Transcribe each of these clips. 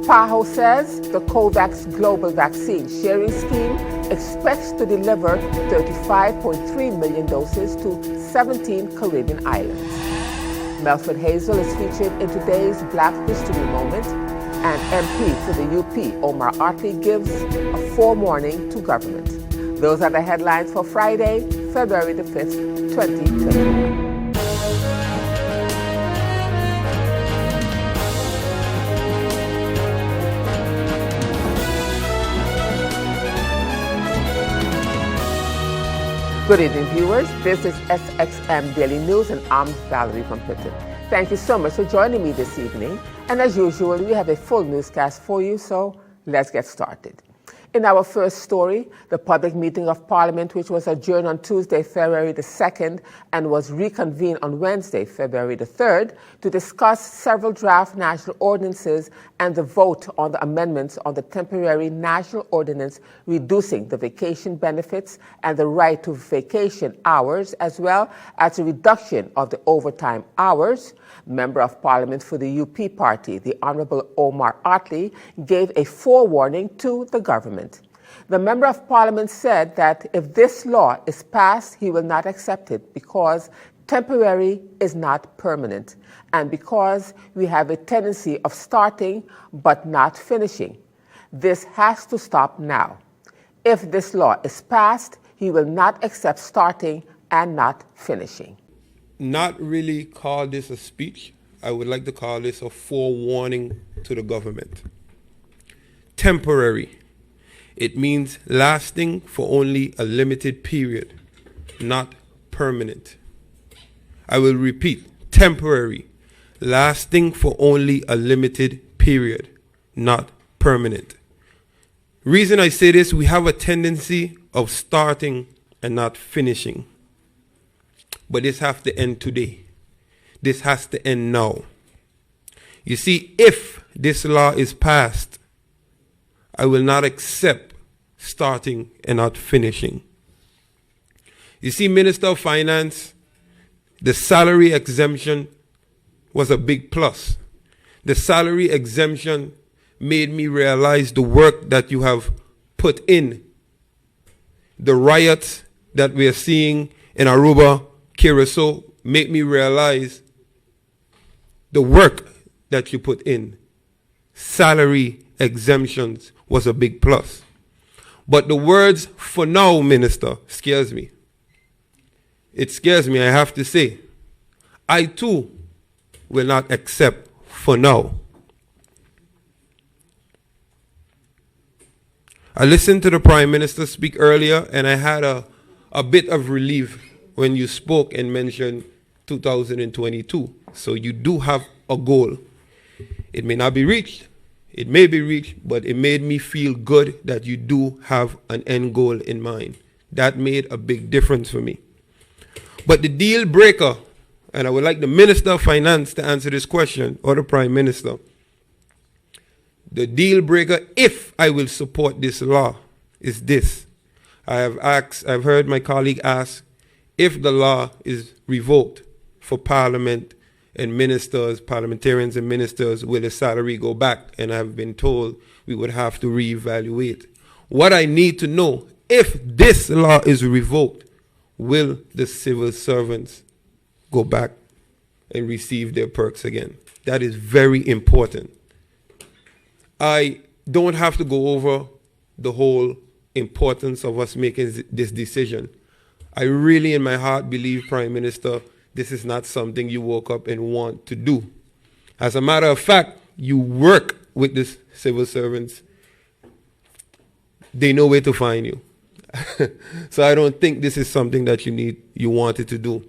PAHO says the COVAX global vaccine sharing scheme expects to deliver 35.3 million doses to 17 Caribbean islands. Melford Hazel is featured in today's Black History Moment, and MP for the UP, Omar Artley, gives a forewarning to government. Those are the headlines for Friday, February the 5th, 2021. Good evening, viewers. This is SXM Daily News, and I'm Valerie from Pitton. Thank you so much for joining me this evening. And as usual, we have a full newscast for you, so let's get started. In our first story, the public meeting of Parliament, which was adjourned on Tuesday, February the 2nd, and was reconvened on Wednesday, February the 3rd, to discuss several draft national ordinances and the vote on the amendments on the temporary national ordinance reducing the vacation benefits and the right to vacation hours, as well as a reduction of the overtime hours. Member of Parliament for the UP party, the Honourable Omar Artley, gave a forewarning to the government. The Member of Parliament said that if this law is passed, he will not accept it because temporary is not permanent and because we have a tendency of starting but not finishing. This has to stop now. If this law is passed, he will not accept starting and not finishing. Not really call this a speech. I would like to call this a forewarning to the government. Temporary. It means lasting for only a limited period, not permanent. I will repeat, temporary, lasting for only a limited period, not permanent. Reason I say this, we have a tendency of starting and not finishing. But this has to end today. This has to end now. You see, if this law is passed, I will not accept starting and not finishing. You see, Minister of Finance, the salary exemption was a big plus. The salary exemption made me realize the work that you have put in. The riots that we are seeing in Aruba, Curacao, make me realize the work that you put in. Salary exemptions was a big plus. But the words "for now," Minister, scares me. It scares me, I have to say. I too will not accept "for now." I listened to the Prime Minister speak earlier, and I had a bit of relief when you spoke and mentioned 2022. So you do have a goal. It may not be reached, it may be reached, but it made me feel good that you do have an end goal in mind. That made a big difference for me. But the deal breaker, and I would like the Minister of Finance to answer this question, or the Prime Minister, the deal breaker, if I will support this law, is this. I've heard my colleague ask, if the law is revoked for Parliament and ministers, parliamentarians and ministers, will the salary go back? And I've been told we would have to reevaluate. What I need to know, if this law is revoked, will the civil servants go back and receive their perks again? That is very important. I don't have to go over the whole importance of us making this decision. I really, in my heart, believe, Prime Minister, this is not something you woke up and want to do. As a matter of fact, you work with the civil servants. They know where to find you. So I don't think this is something that you wanted to do.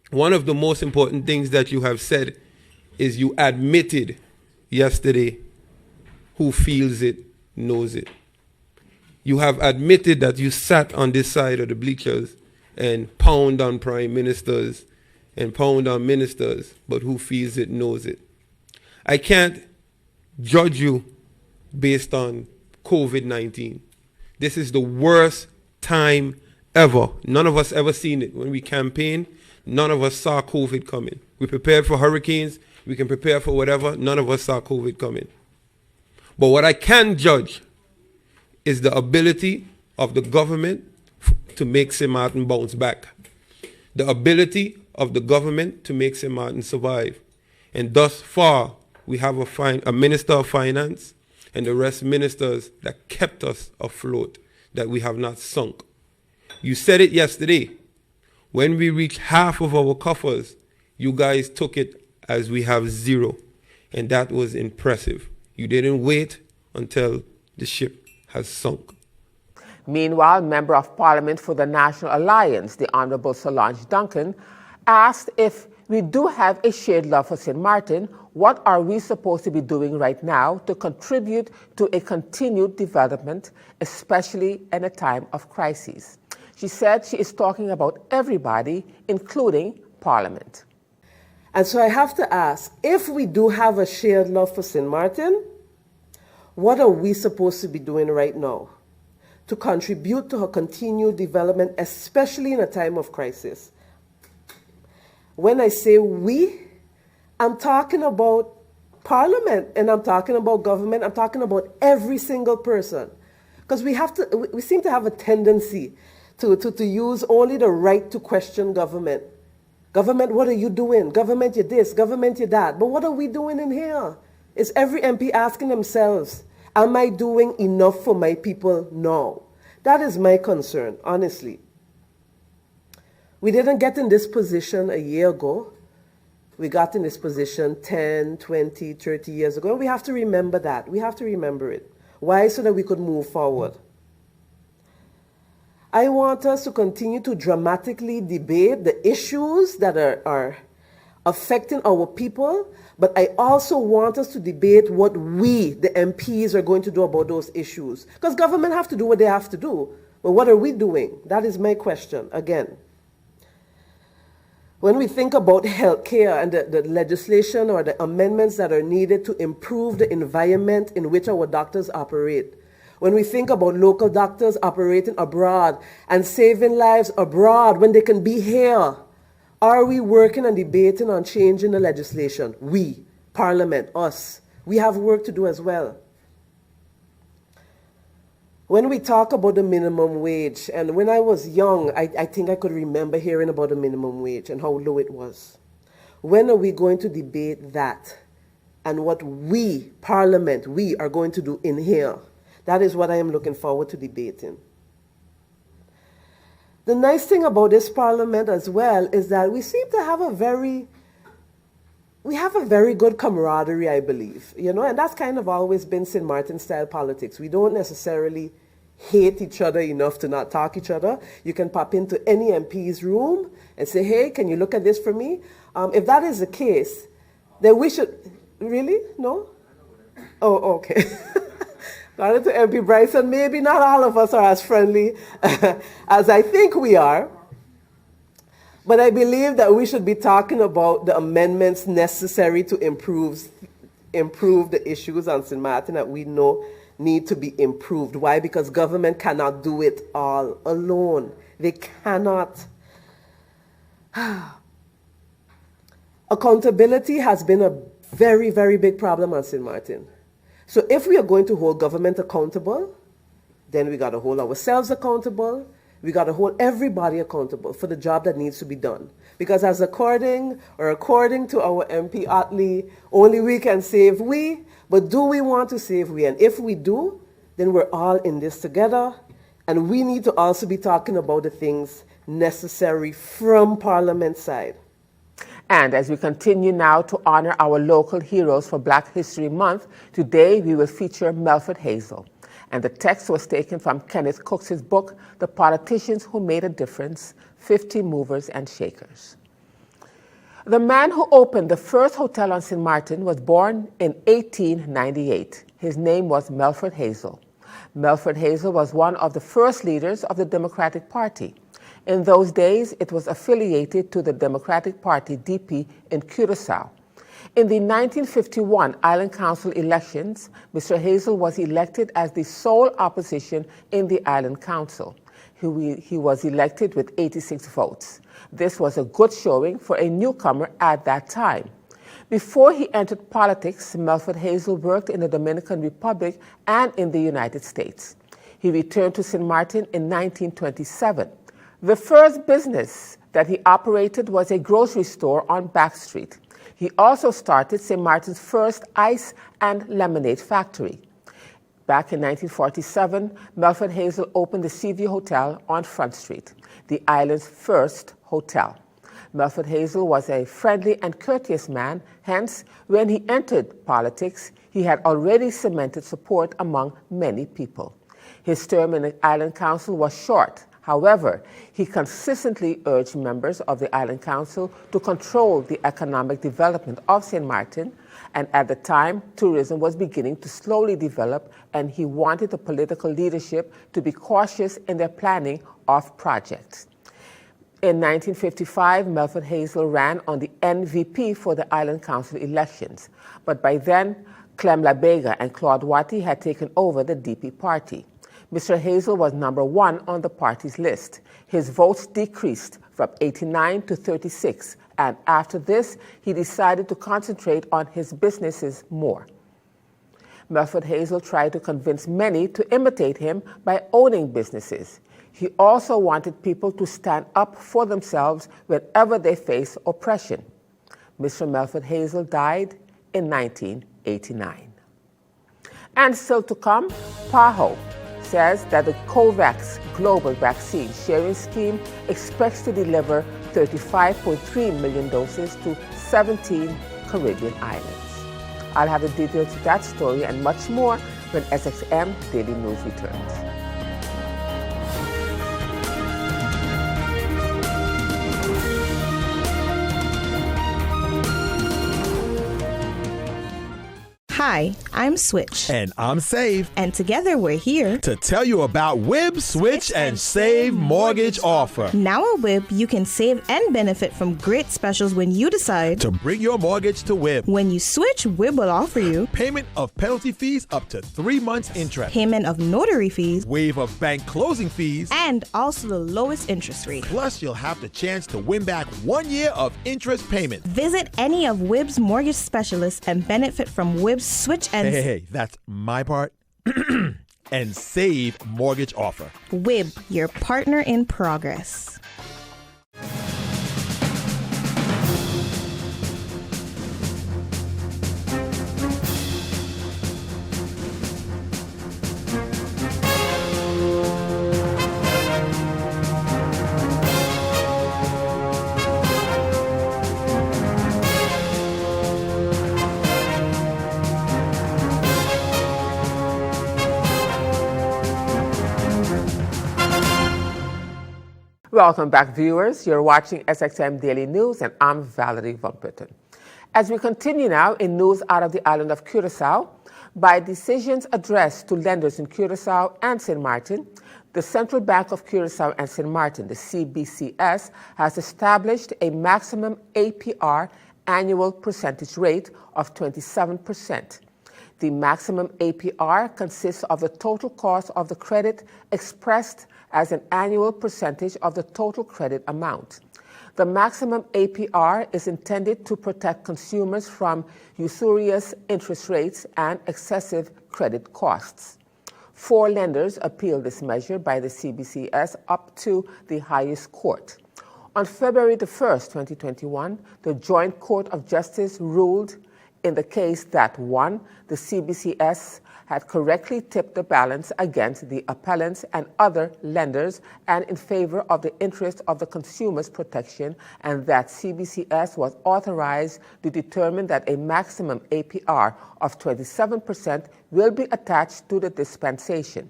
One of the most important things that you have said is you admitted yesterday who feels it knows it. You have admitted that you sat on this side of the bleachers and pound on prime ministers and pound on ministers, but who feels it knows it. I can't judge you based on COVID-19. This is the worst time ever. None of us ever seen it. When we campaigned, none of us saw COVID coming. We prepared for hurricanes. We can prepare for whatever. None of us saw COVID coming. But what I can judge is the ability of the government to make St. Martin bounce back. The ability of the government to make St. Martin survive. And thus far, we have a Minister of Finance and the rest ministers that kept us afloat, that we have not sunk. You said it yesterday. When we reached half of our coffers, you guys took it as we have zero. And that was impressive. You didn't wait until the ship has sunk. Meanwhile, Member of Parliament for the National Alliance, the Honourable Solange Duncan, asked if we do have a shared love for St. Martin, what are we supposed to be doing right now to contribute to a continued development, especially in a time of crisis? She said she is talking about everybody, including Parliament. And so I have to ask, if we do have a shared love for St. Martin, what are we supposed to be doing right now to contribute to her continued development, especially in a time of crisis? When I say we, I'm talking about Parliament, and I'm talking about government, I'm talking about every single person. Because we seem to have a tendency to use only the right to question government. Government, what are you doing? Government, you this. Government, you that. But what are we doing in here? Is every MP asking themselves, am I doing enough for my people? No. That is my concern, honestly. We didn't get in this position a year ago. We got in this position 10, 20, 30 years ago. And we have to remember that. We have to remember it. Why? So that we could move forward. I want us to continue to dramatically debate the issues that are affecting our people, but I also want us to debate what we, the MPs, are going to do about those issues. Because government have to do what they have to do. But what are we doing? That is my question, again. When we think about healthcare and the legislation or the amendments that are needed to improve the environment in which our doctors operate, when we think about local doctors operating abroad and saving lives abroad when they can be here, are we working and debating on changing the legislation? We, Parliament, us, we have work to do as well. When we talk about the minimum wage, and when I was young, I think I could remember hearing about the minimum wage and how low it was. When are we going to debate that and what we, Parliament, we are going to do in here? That is what I am looking forward to debating. The nice thing about this Parliament as well is that we seem to have a very good camaraderie, I believe, and that's kind of always been St. Martin style politics. We don't necessarily hate each other enough to not talk each other. You can pop into any MP's room and say, hey, can you look at this for me? If that is the case, then we should, really? No? Oh, okay. Got it to MP Bryson. Maybe not all of us are as friendly as I think we are. But I believe that we should be talking about the amendments necessary to improve the issues on St. Martin that we know need to be improved. Why? Because government cannot do it all alone. They cannot. Accountability has been a very, very big problem on St. Martin. So if we are going to hold government accountable, then we got to hold ourselves accountable. We got to hold everybody accountable for the job that needs to be done. Because according to our MP Otley, only we can save we, but do we want to save we? And if we do, then we're all in this together. And we need to also be talking about the things necessary from Parliament side. And as we continue now to honor our local heroes for Black History Month, today we will feature Melford Hazel. And the text was taken from Kenneth Cook's book, The Politicians Who Made a Difference, 50 Movers and Shakers. The man who opened the first hotel on St. Martin was born in 1898. His name was Melford Hazel. Melford Hazel was one of the first leaders of the Democratic Party. In those days, it was affiliated to the Democratic Party, DP, in Curaçao. In the 1951 Island Council elections, Mr. Hazel was elected as the sole opposition in the Island Council. He was elected with 86 votes. This was a good showing for a newcomer at that time. Before he entered politics, Melford Hazel worked in the Dominican Republic and in the United States. He returned to St. Martin in 1927. The first business that he operated was a grocery store on Back Street. He also started St. Martin's first ice and lemonade factory. Back in 1947, Melford Hazel opened the Seaview Hotel on Front Street, the island's first hotel. Melford Hazel was a friendly and courteous man, hence, when he entered politics, he had already cemented support among many people. His term in the Island Council was short. However, he consistently urged members of the Island Council to control the economic development of St. Martin, and at the time, tourism was beginning to slowly develop, and he wanted the political leadership to be cautious in their planning of projects. In 1955, Melford Hazel ran on the NVP for the Island Council elections, but by then, Clem LaBega and Claude Watty had taken over the DP party. Mr. Hazel was number 1 on the party's list. His votes decreased from 89 to 36, and after this, he decided to concentrate on his businesses more. Melford Hazel tried to convince many to imitate him by owning businesses. He also wanted people to stand up for themselves whenever they face oppression. Mr. Melford Hazel died in 1989. And still to come, PAHO says that the COVAX global vaccine sharing scheme expects to deliver 35.3 million doses to 17 Caribbean islands. I'll have the details to that story and much more when SXM Daily News returns. Hi, I'm Switch. And I'm Save. And together we're here to tell you about WIB, Switch, and Save Mortgage Offer. Now at WIB, you can save and benefit from great specials when you decide to bring your mortgage to WIB. When you switch, WIB will offer you payment of penalty fees up to 3 months interest, payment of notary fees, waive of bank closing fees, and also the lowest interest rate. Plus, you'll have the chance to win back 1 year of interest payment. Visit any of WIB's mortgage specialists and benefit from WIB's Switch and Hey, that's my part. And Save Mortgage Offer. WIB, your partner in progress. Welcome back, viewers. You're watching SXM Daily News, and I'm Valerie Van Putten. As we continue now in news out of the island of Curaçao, by decisions addressed to lenders in Curaçao and St. Martin, the Central Bank of Curaçao and St. Martin, the CBCS, has established a maximum APR annual percentage rate of 27%. The maximum APR consists of the total cost of the credit expressed as an annual percentage of the total credit amount. The maximum APR is intended to protect consumers from usurious interest rates and excessive credit costs. 4 lenders appealed this measure by the CBCS up to the highest court. On February the 1st, 2021, the Joint Court of Justice ruled in the case that 1, the CBCS had correctly tipped the balance against the appellants and other lenders and in favor of the interest of the consumer's protection, and that CBCS was authorized to determine that a maximum APR of 27% will be attached to the dispensation.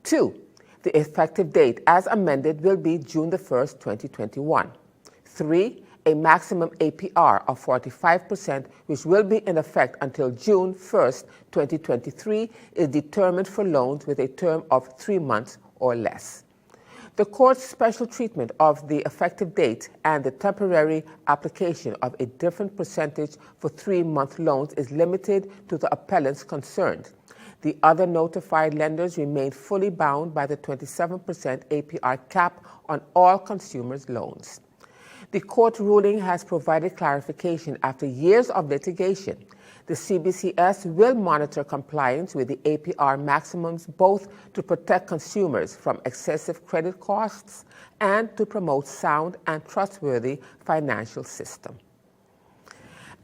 2, the effective date as amended will be June the 1st, 2021. 3, a maximum APR of 45%, which will be in effect until June 1st, 2023, is determined for loans with a term of 3 months or less. The court's special treatment of the effective date and the temporary application of a different percentage for 3-month loans is limited to the appellants concerned. The other notified lenders remain fully bound by the 27% APR cap on all consumers' loans. The court ruling has provided clarification after years of litigation. The CBCS will monitor compliance with the APR maximums both to protect consumers from excessive credit costs and to promote sound and trustworthy financial system.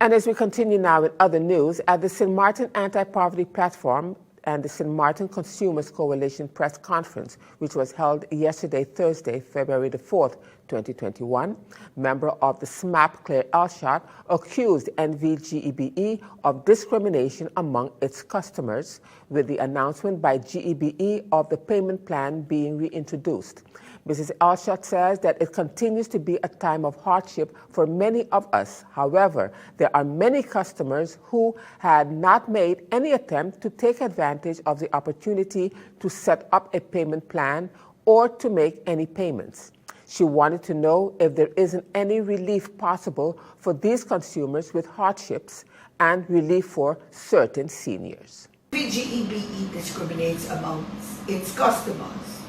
And as we continue now with other news, at the St. Martin Anti-Poverty Platform and the St. Martin Consumers Coalition press conference, which was held yesterday, Thursday, February the 4th, 2021, member of the SMAP, Claire Alshot, accused NVGEBE of discrimination among its customers with the announcement by GEBE of the payment plan being reintroduced. Mrs. Alshot says that it continues to be a time of hardship for many of us. However, there are many customers who had not made any attempt to take advantage of the opportunity to set up a payment plan or to make any payments. She wanted to know if there isn't any relief possible for these consumers with hardships and relief for certain seniors. NVGEBE discriminates among its customers.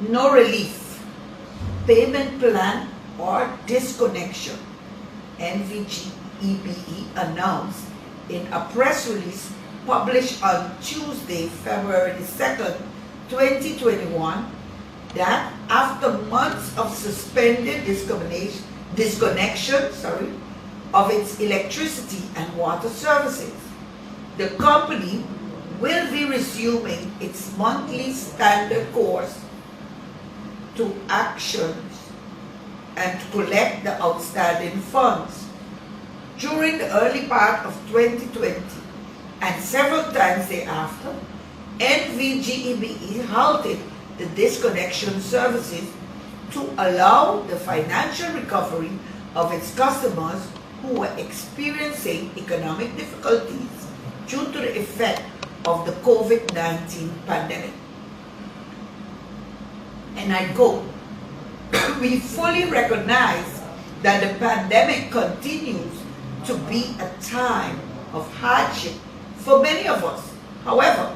No relief, payment plan, or disconnection, NVGEBE announced in a press release published on Tuesday, February 2nd, 2021, that after months of suspended disconnection of its electricity and water services, the company will be resuming its monthly standard course to actions and to collect the outstanding funds. During the early part of 2020 and several times thereafter, NVGEBE halted the disconnection services to allow the financial recovery of its customers who were experiencing economic difficulties due to the effect of the COVID-19 pandemic. And I quote, "We fully recognize that the pandemic continues to be a time of hardship for many of us. However,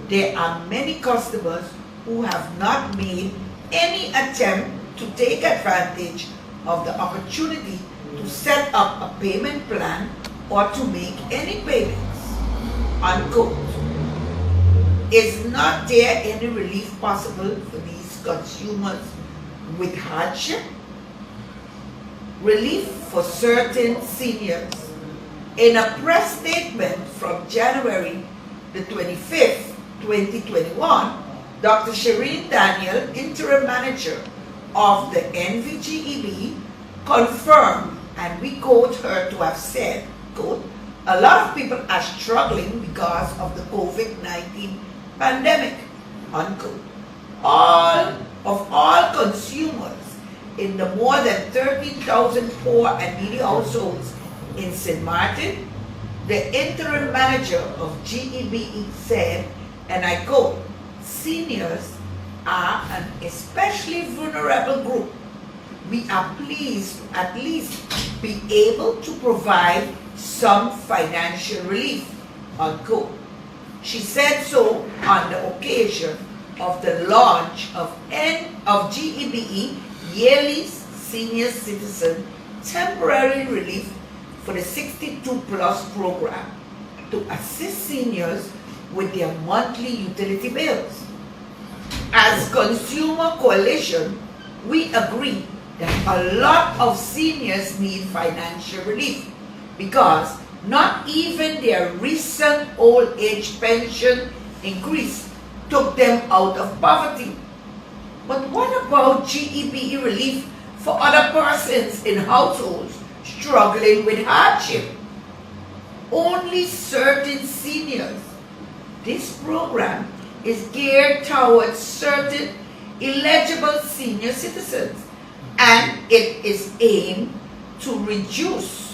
there are many customers who have not made any attempt to take advantage of the opportunity to set up a payment plan or to make any payments." Unquote. Is not there any relief possible for these consumers with hardship? Relief for certain seniors. In a press statement from January the 25th, 2021, Dr. Shireen Daniel, interim manager of the NVGEB, confirmed, and we quote her to have said, quote, "A lot of people are struggling because of the COVID-19 pandemic," unquote. All consumers in the more than 13,000 poor and needy households in St. Martin, the interim manager of GEBE said, and I quote, "Seniors are an especially vulnerable group. We are pleased to at least be able to provide some financial relief," unquote. She said so on the occasion of the launch of GEBE yearly senior citizen temporary relief for the 62 plus program to assist seniors with their monthly utility bills. As Consumer Coalition, we agree that a lot of seniors need financial relief because not even their recent old age pension increase took them out of poverty. But what about GEBE relief for other persons in households struggling with hardship? Only certain seniors. This program is geared towards certain eligible senior citizens, and it is aimed to reduce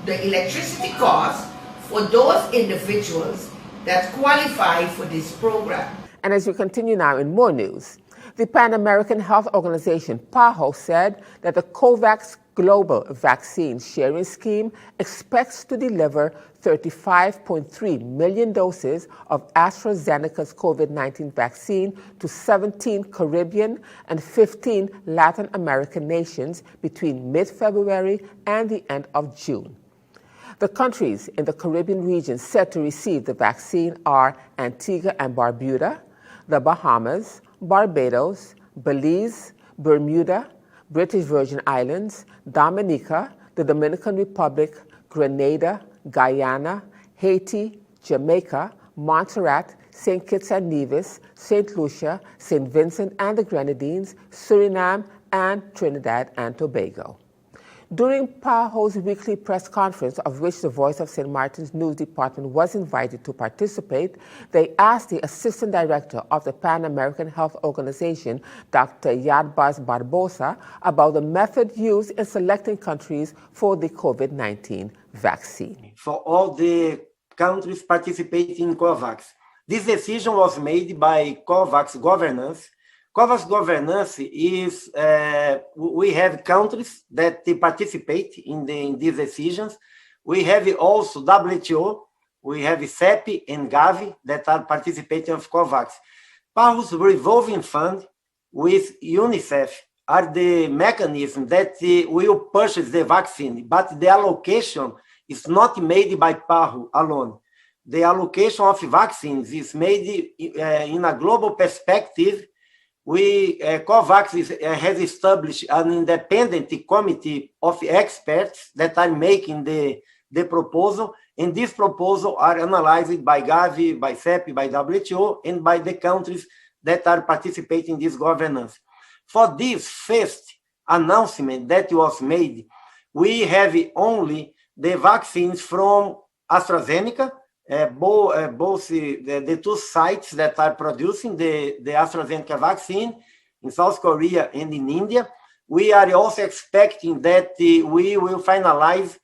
the electricity costs for those individuals that qualify for this program. And as we continue now in more news, the Pan American Health Organization, PAHO, said that the COVAX global vaccine sharing scheme expects to deliver 35.3 million doses of AstraZeneca's COVID-19 vaccine to 17 Caribbean and 15 Latin American nations between mid-February and the end of June. The countries in the Caribbean region set to receive the vaccine are Antigua and Barbuda, the Bahamas, Barbados, Belize, Bermuda, British Virgin Islands, Dominica, the Dominican Republic, Grenada, Guyana, Haiti, Jamaica, Montserrat, St. Kitts and Nevis, St. Lucia, St. Vincent and the Grenadines, Suriname, and Trinidad and Tobago. During PAHO's weekly press conference, of which the Voice of St. Martin's News Department was invited to participate, they asked the Assistant Director of the Pan American Health Organization, Dr. Yadbaz Barbosa, about the method used in selecting countries for the COVID-19 vaccine. For all the countries participating in COVAX. This decision was made by COVAX governance. COVAX governance is, we have countries that participate in these decisions. We have also WTO, we have CEPI and Gavi that are participating of COVAX. PAHO's revolving fund with UNICEF are the mechanism that will purchase the vaccine, but the allocation is not made by PAHO alone. The allocation of vaccines is made in a global perspective. COVAX has established an independent committee of experts that are making the proposal, and this proposal are analyzed by Gavi, by CEPI, by WTO, and by the countries that are participating in this governance. For this first announcement that was made, we have only the vaccines from AstraZeneca, both the two sites that are producing the AstraZeneca vaccine in South Korea and in India. We are also expecting that we will finalize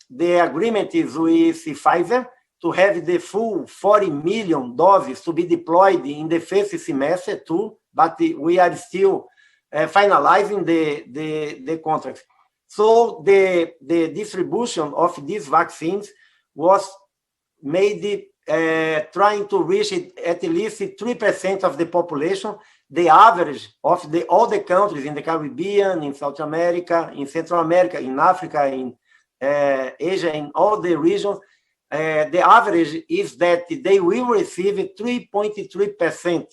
the agreement with Pfizer to have the full 40 million doses to be deployed in the first semester too, but we are still finalizing the contracts. So the distribution of these vaccines was made trying to reach at least 3% of the population, the average of all the countries in the Caribbean, in South America, in Central America, in Africa, in Asia, in all the regions. The average is that they will receive 3.3%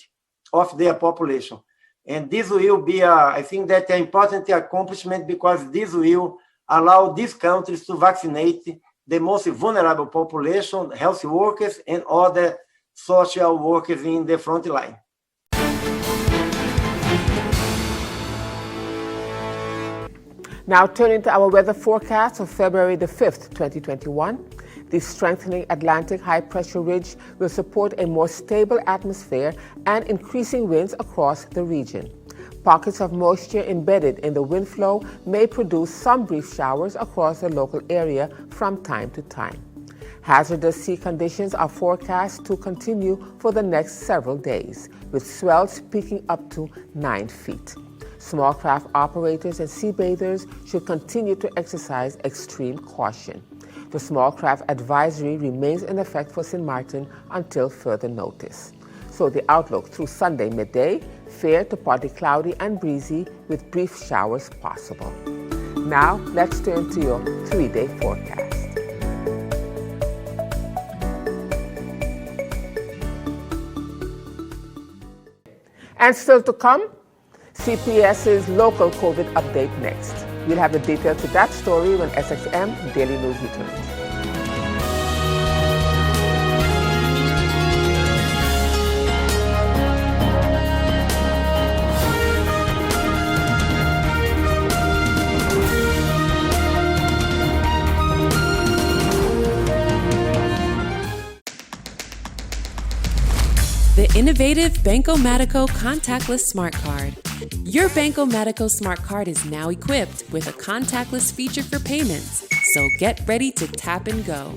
of their population. And this will be, I think, that an important accomplishment because this will allow these countries to vaccinate the most vulnerable population, health workers, and other social workers in the front line. Now turning to our weather forecast for February the 5th, 2021. The strengthening Atlantic high-pressure ridge will support a more stable atmosphere and increasing winds across the region. Pockets of moisture embedded in the wind flow may produce some brief showers across the local area from time to time. Hazardous sea conditions are forecast to continue for the next several days, with swells peaking up to 9 feet. Small craft operators and sea bathers should continue to exercise extreme caution. The small craft advisory remains in effect for St. Martin until further notice. So the outlook through Sunday midday, fair to partly cloudy and breezy with brief showers possible. Now let's turn to your 3-day forecast. And still to come, CPS's local COVID update next. We'll have the details to that story when SXM Daily News returns. The innovative Banco Matico contactless smart card. Your Banco Matico smart card is now equipped with a contactless feature for payments, so get ready to tap and go.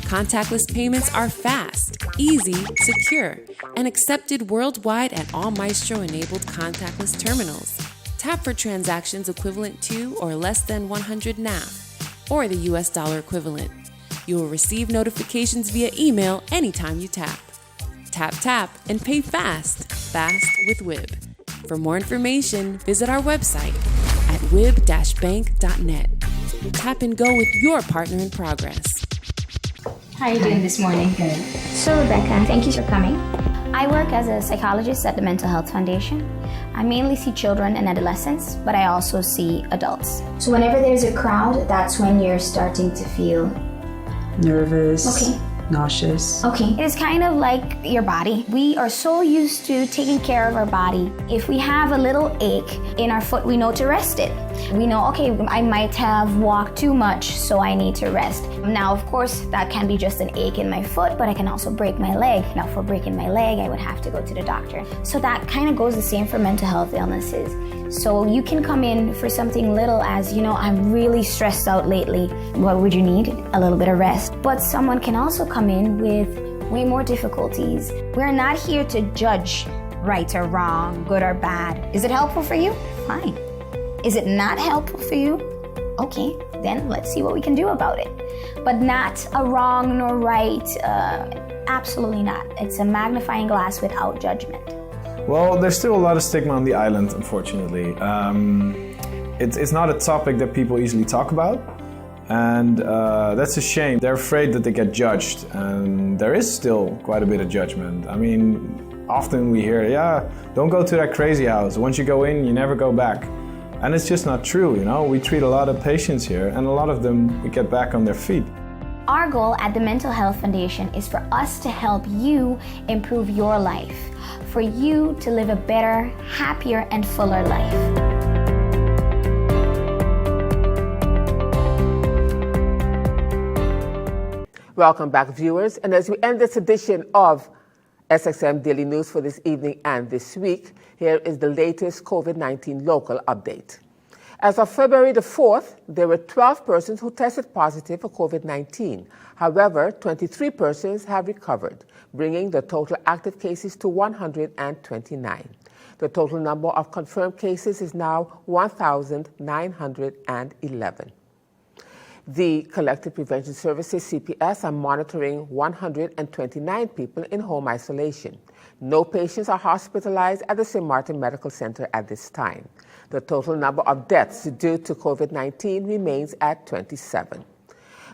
Contactless payments are fast, easy, secure, and accepted worldwide at all Maestro-enabled contactless terminals. Tap for transactions equivalent to or less than 100 NAF, or the US dollar equivalent. You will receive notifications via email anytime you tap. Tap, tap, and pay fast. Fast with WIB. For more information, visit our website at wib-bank.net. Tap and go with your partner in progress. How are you doing this morning? Good. So, Rebecca, thank you for coming. I work as a psychologist at the Mental Health Foundation. I mainly see children and adolescents, but I also see adults. So whenever there's a crowd, that's when you're starting to feel nervous. Okay. Nauseous. Okay, it's kind of like your body. We are so used to taking care of our body. If we have a little ache in our foot, we know to rest it. We know, okay, I might have walked too much, so I need to rest. Now, of course, that can be just an ache in my foot, but I can also break my leg. Now, for breaking my leg, I would have to go to the doctor. So that kind of goes the same for mental health illnesses. So you can come in for something little as, I'm really stressed out lately. What would you need? A little bit of rest. But someone can also come in with way more difficulties. We're not here to judge right or wrong, good or bad. Is it helpful for you? Fine. Is it not helpful for you? Okay, then let's see what we can do about it. But not a wrong nor right, absolutely not. It's a magnifying glass without judgment. Well, there's still a lot of stigma on the island, unfortunately. It's not a topic that people easily talk about, and that's a shame. They're afraid that they get judged, and there is still quite a bit of judgment. I mean, often we hear, don't go to that crazy house. Once you go in, you never go back. And it's just not true, We treat a lot of patients here, and a lot of them, we get back on their feet. Our goal at the Mental Health Foundation is for us to help you improve your life, for you to live a better, happier, and fuller life. Welcome back, viewers. And as we end this edition of SXM Daily News for this evening and this week, here is the latest COVID-19 local update. As of February the 4th, there were 12 persons who tested positive for COVID-19. However, 23 persons have recovered, bringing the total active cases to 129. The total number of confirmed cases is now 1,911. The Collective Prevention Services, CPS, are monitoring 129 people in home isolation. No patients are hospitalized at the St. Martin Medical Center at this time. The total number of deaths due to COVID-19 remains at 27.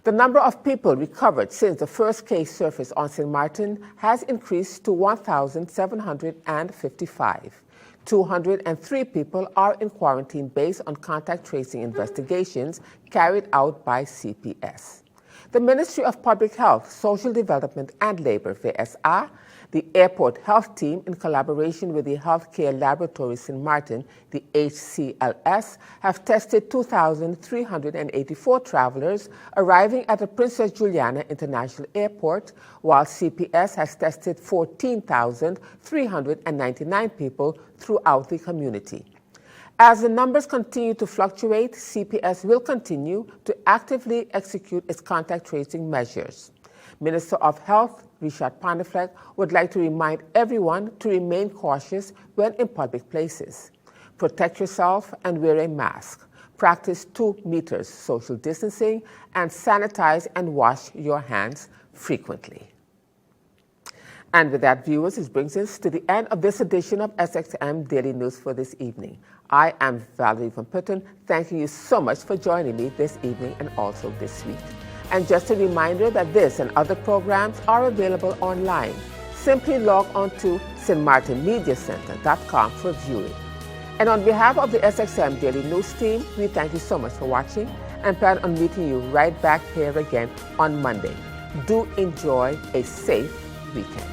The number of people recovered since the first case surfaced on St. Martin has increased to 1,755. 203 people are in quarantine based on contact tracing investigations carried out by CPS. The Ministry of Public Health, Social Development and Labor, VSA, the Airport Health Team, in collaboration with the Healthcare Laboratory St. Martin, the HCLS, have tested 2,384 travelers arriving at the Princess Juliana International Airport, while CPS has tested 14,399 people throughout the community. As the numbers continue to fluctuate, CPS will continue to actively execute its contact tracing measures. Minister of Health, Richard Pandefleck, would like to remind everyone to remain cautious when in public places. Protect yourself and wear a mask. Practice 2 meters social distancing and sanitize and wash your hands frequently. And with that, viewers, this brings us to the end of this edition of SXM Daily News for this evening. I am Valerie Van Putten, thanking you so much for joining me this evening and also this week. And just a reminder that this and other programs are available online. Simply log on to stmartinmediacenter.com for viewing. And on behalf of the SXM Daily News team, we thank you so much for watching and plan on meeting you right back here again on Monday. Do enjoy a safe weekend.